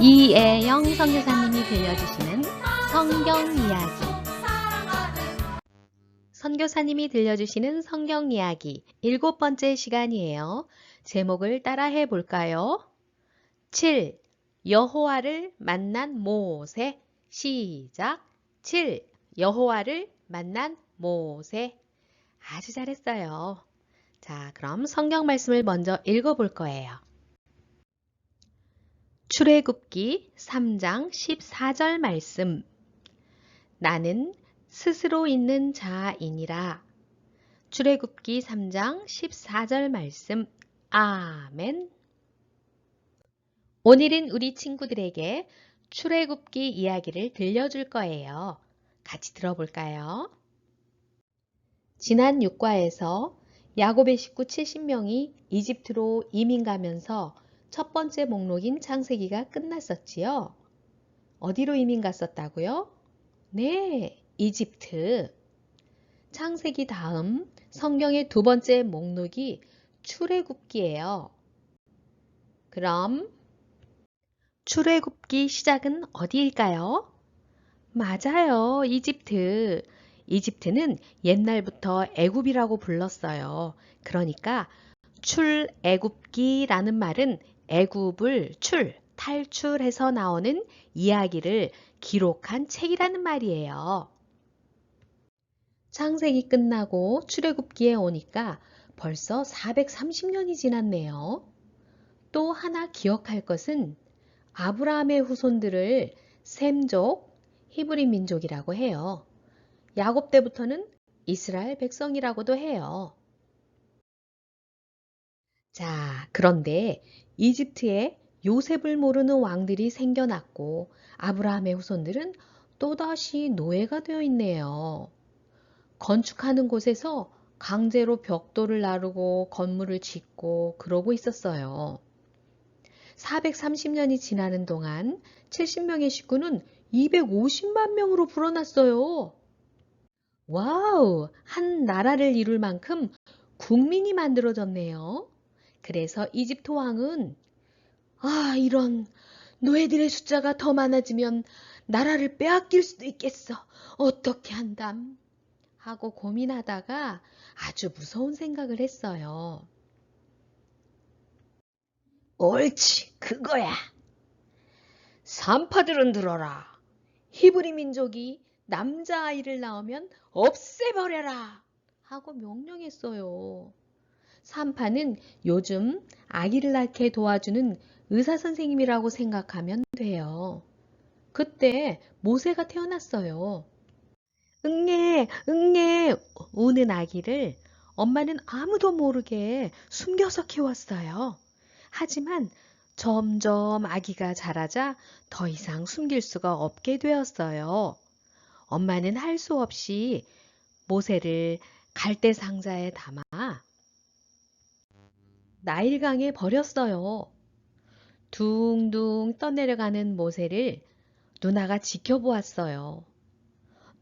이애영 선교사님이 들려주시는 성경 이야기. 선교사님이 들려주시는 성경 이야기 7번째 시간이에요. 제목을 따라해 볼까요? 7. 여호와를 만난 모세. 시작. 7. 여호와를 만난 모세. 아주 잘했어요. 자, 그럼 성경 말씀을 먼저 읽어볼 거예요. 출애굽기 3장 14절 말씀. 나는 스스로 있는 자이니라. 출애굽기 3장 14절 말씀. 아멘. 오늘은 우리 친구들에게 출애굽기 이야기를 들려줄 거예요. 같이 들어볼까요? 지난 6과에서 야곱의 식구 70명이 이집트로 이민 가면서 첫 번째 목록인 창세기가 끝났었지요. 어디로 이민 갔었다고요? 네, 이집트. 창세기 다음 성경의 두 번째 목록이 출애굽기예요. 그럼 출애굽기 시작은 어디일까요? 맞아요, 이집트. 이집트는 옛날부터 애굽이라고 불렀어요. 그러니까 출애굽기라는 말은 애굽을 탈출해서 나오는 이야기를 기록한 책이라는 말이에요. 창세기 끝나고 출애굽기에 오니까 벌써 430년이 지났네요. 또 하나 기억할 것은 아브라함의 후손들을 셈족, 히브리 민족이라고 해요. 야곱 때부터는 이스라엘 백성이라고도 해요. 자, 그런데 이집트에 요셉을 모르는 왕들이 생겨났고 아브라함의 후손들은 또다시 노예가 되어 있네요. 건축하는 곳에서 강제로 벽돌을 나르고 건물을 짓고 그러고 있었어요. 430년이 지나는 동안 70명의 식구는 250만 명으로 불어났어요. 와우! 한 나라를 이룰 만큼 국민이 만들어졌네요. 그래서 이집트 왕은 이런 노예들의 숫자가 더 많아지면 나라를 빼앗길 수도 있겠어. 어떻게 한담? 하고 고민하다가 아주 무서운 생각을 했어요. 옳지, 그거야. 산파들은 들어라. 히브리 민족이 남자아이를 낳으면 없애버려라. 하고 명령했어요. 산파는 요즘 아기를 낳게 도와주는 의사선생님이라고 생각하면 돼요. 그때 모세가 태어났어요. 응애, 응애 우는 아기를 엄마는 아무도 모르게 숨겨서 키웠어요. 하지만 점점 아기가 자라자 더 이상 숨길 수가 없게 되었어요. 엄마는 할 수 없이 모세를 갈대 상자에 담아 나일강에 버렸어요. 둥둥 떠내려가는 모세를 누나가 지켜보았어요.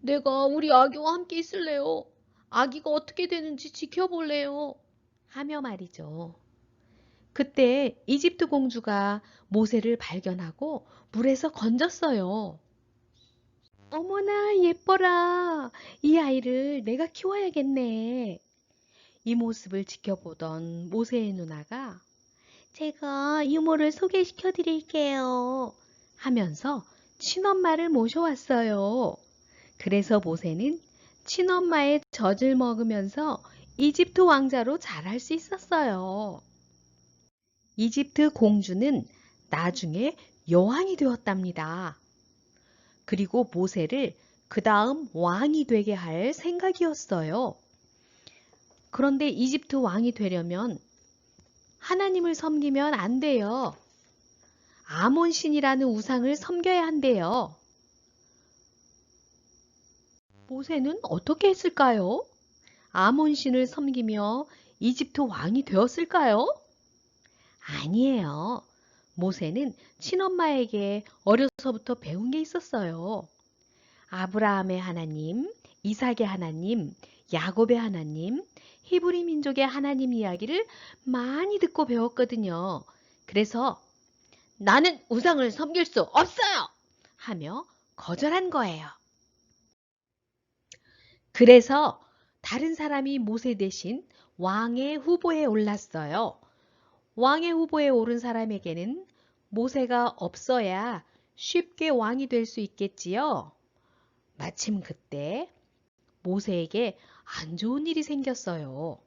내가 우리 아기와 함께 있을래요. 아기가 어떻게 되는지 지켜볼래요. 하며 말이죠. 그때 이집트 공주가 모세를 발견하고 물에서 건졌어요. 어머나 예뻐라. 이 아이를 내가 키워야겠네. 이 모습을 지켜보던 모세의 누나가 제가 이모를 소개시켜 드릴게요. 하면서 친엄마를 모셔왔어요. 그래서 모세는 친엄마의 젖을 먹으면서 이집트 왕자로 자랄 수 있었어요. 이집트 공주는 나중에 여왕이 되었답니다. 그리고 모세를 그 다음 왕이 되게 할 생각이었어요. 그런데 이집트 왕이 되려면 하나님을 섬기면 안 돼요. 아몬 신이라는 우상을 섬겨야 한대요. 모세는 어떻게 했을까요? 아몬 신을 섬기며 이집트 왕이 되었을까요? 아니에요. 모세는 친엄마에게 어려서부터 배운 게 있었어요. 아브라함의 하나님, 이삭의 하나님, 야곱의 하나님, 히브리 민족의 하나님 이야기를 많이 듣고 배웠거든요. 그래서 나는 우상을 섬길 수 없어요! 하며 거절한 거예요. 그래서 다른 사람이 모세 대신 왕의 후보에 올랐어요. 왕의 후보에 오른 사람에게는 모세가 없어야 쉽게 왕이 될 수 있겠지요. 마침 그때 모세에게 안 좋은 일이 생겼어요.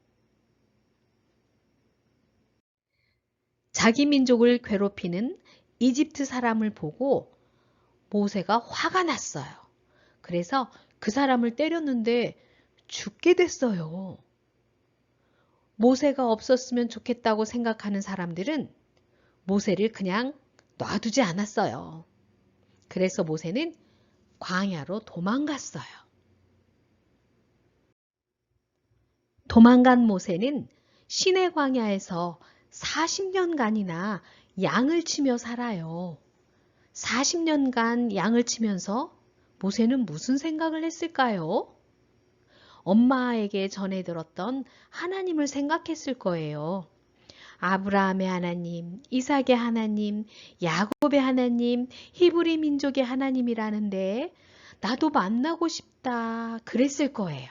자기 민족을 괴롭히는 이집트 사람을 보고 모세가 화가 났어요. 그래서 그 사람을 때렸는데 죽게 됐어요. 모세가 없었으면 좋겠다고 생각하는 사람들은 모세를 그냥 놔두지 않았어요. 그래서 모세는 광야로 도망갔어요. 도망간 모세는 시내 광야에서 40년간이나 양을 치며 살아요. 40년간 양을 치면서 모세는 무슨 생각을 했을까요? 엄마에게 전해 들었던 하나님을 생각했을 거예요. 아브라함의 하나님, 이삭의 하나님, 야곱의 하나님, 히브리 민족의 하나님이라는데 나도 만나고 싶다 그랬을 거예요.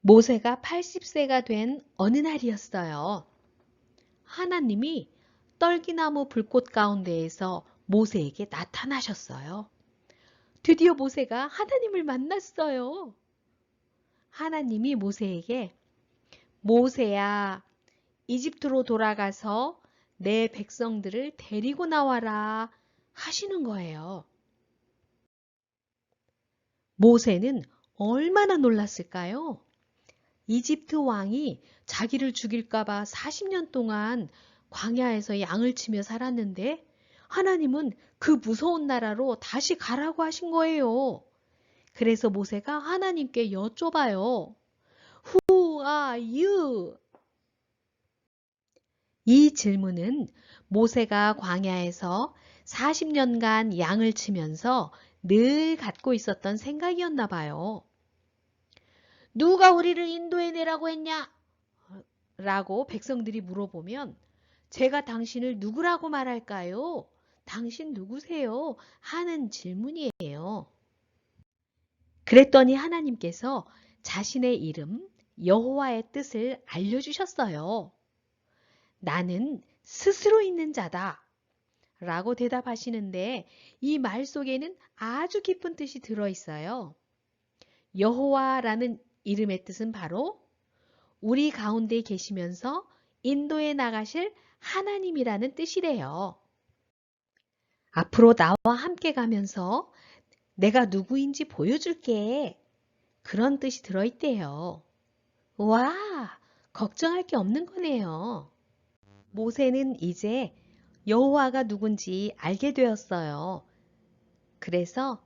모세가 80세가 된 어느 날이었어요. 하나님이 떨기나무 불꽃 가운데에서 모세에게 나타나셨어요. 드디어 모세가 하나님을 만났어요. 하나님이 모세에게 모세야, 이집트로 돌아가서 내 백성들을 데리고 나와라 하시는 거예요. 모세는 얼마나 놀랐을까요? 이집트 왕이 자기를 죽일까봐 40년 동안 광야에서 양을 치며 살았는데 하나님은 그 무서운 나라로 다시 가라고 하신 거예요. 그래서 모세가 하나님께 여쭤봐요. Who are you? 이 질문은 모세가 광야에서 40년간 양을 치면서 늘 갖고 있었던 생각이었나 봐요. 누가 우리를 인도해내라고 했냐? 라고 백성들이 물어보면 제가 당신을 누구라고 말할까요? 당신 누구세요? 하는 질문이에요. 그랬더니 하나님께서 자신의 이름 여호와의 뜻을 알려주셨어요. 나는 스스로 있는 자다 라고 대답하시는데 이 말 속에는 아주 깊은 뜻이 들어있어요. 여호와라는 이름의 뜻은 바로 우리 가운데 계시면서 인도해 나가실 하나님이라는 뜻이래요. 앞으로 나와 함께 가면서 내가 누구인지 보여줄게. 그런 뜻이 들어있대요. 와, 걱정할 게 없는 거네요. 모세는 이제 여호와가 누군지 알게 되었어요. 그래서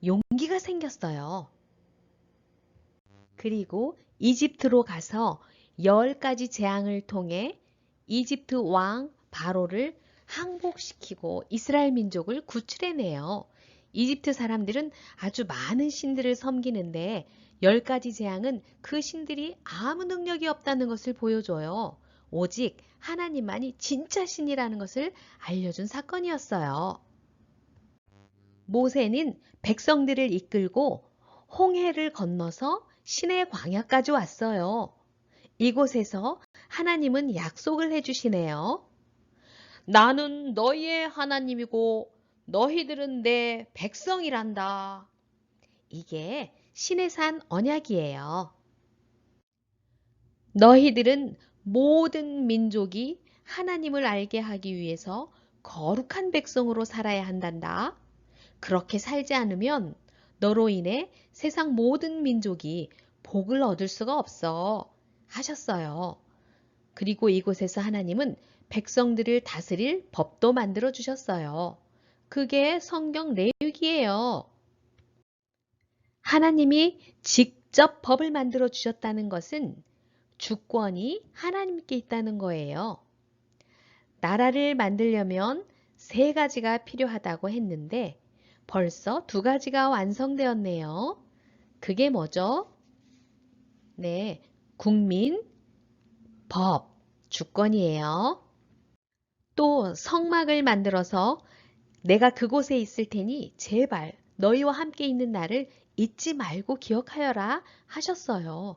용기가 생겼어요. 그리고 이집트로 가서 10가지 재앙을 통해 이집트 왕 바로를 항복시키고 이스라엘 민족을 구출해내요. 이집트 사람들은 아주 많은 신들을 섬기는데 10가지 재앙은 그 신들이 아무 능력이 없다는 것을 보여줘요. 오직 하나님만이 진짜 신이라는 것을 알려준 사건이었어요. 모세는 백성들을 이끌고 홍해를 건너서 신의 광야까지 왔어요. 이곳에서 하나님은 약속을 해주시네요. 나는 너희의 하나님이고 너희들은 내 백성이란다. 이게 신의 산 언약이에요. 너희들은 모든 민족이 하나님을 알게 하기 위해서 거룩한 백성으로 살아야 한단다. 그렇게 살지 않으면 너로 인해 세상 모든 민족이 복을 얻을 수가 없어 하셨어요. 그리고 이곳에서 하나님은 백성들을 다스릴 법도 만들어 주셨어요. 그게 성경 레위기예요. 하나님이 직접 법을 만들어 주셨다는 것은 주권이 하나님께 있다는 거예요. 나라를 만들려면 3가지가 필요하다고 했는데 벌써 2가지가 완성되었네요. 그게 뭐죠? 네, 국민, 법, 주권이에요. 또 성막을 만들어서 내가 그곳에 있을 테니 제발 너희와 함께 있는 날을 잊지 말고 기억하여라 하셨어요.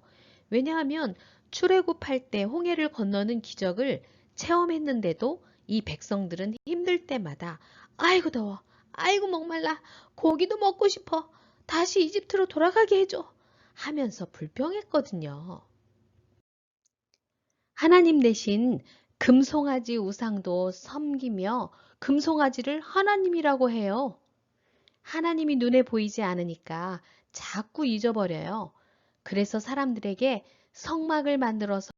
왜냐하면 출애굽할 때 홍해를 건너는 기적을 체험했는데도 이 백성들은 힘들 때마다 아이고 더워, 아이고 목말라, 고기도 먹고 싶어, 다시 이집트로 돌아가게 해줘 하면서 불평했거든요. 하나님 대신 금송아지 우상도 섬기며 금송아지를 하나님이라고 해요. 하나님이 눈에 보이지 않으니까 자꾸 잊어버려요. 그래서 사람들에게 성막을 만들어서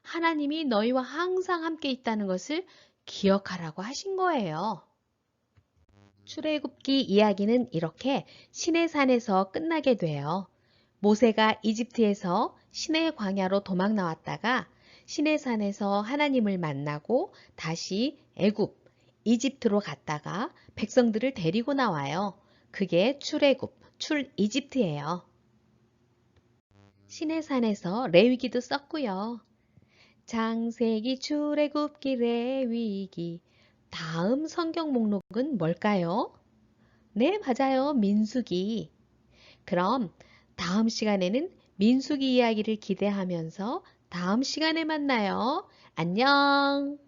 하나님이 너희와 항상 함께 있다는 것을 기억하라고 하신 거예요. 출애굽기 이야기는 이렇게 시내산에서 끝나게 돼요. 모세가 이집트에서 시내 광야로 도망 나왔다가 시내산에서 하나님을 만나고 다시 애굽, 이집트로 갔다가 백성들을 데리고 나와요. 그게 출애굽, 출이집트예요. 시내산에서 레위기도 썼고요. 창세기, 출애굽기, 레위기. 다음 성경 목록은 뭘까요? 네, 맞아요. 민수기. 그럼 다음 시간에는 민수기 이야기를 기대하면서 다음 시간에 만나요. 안녕.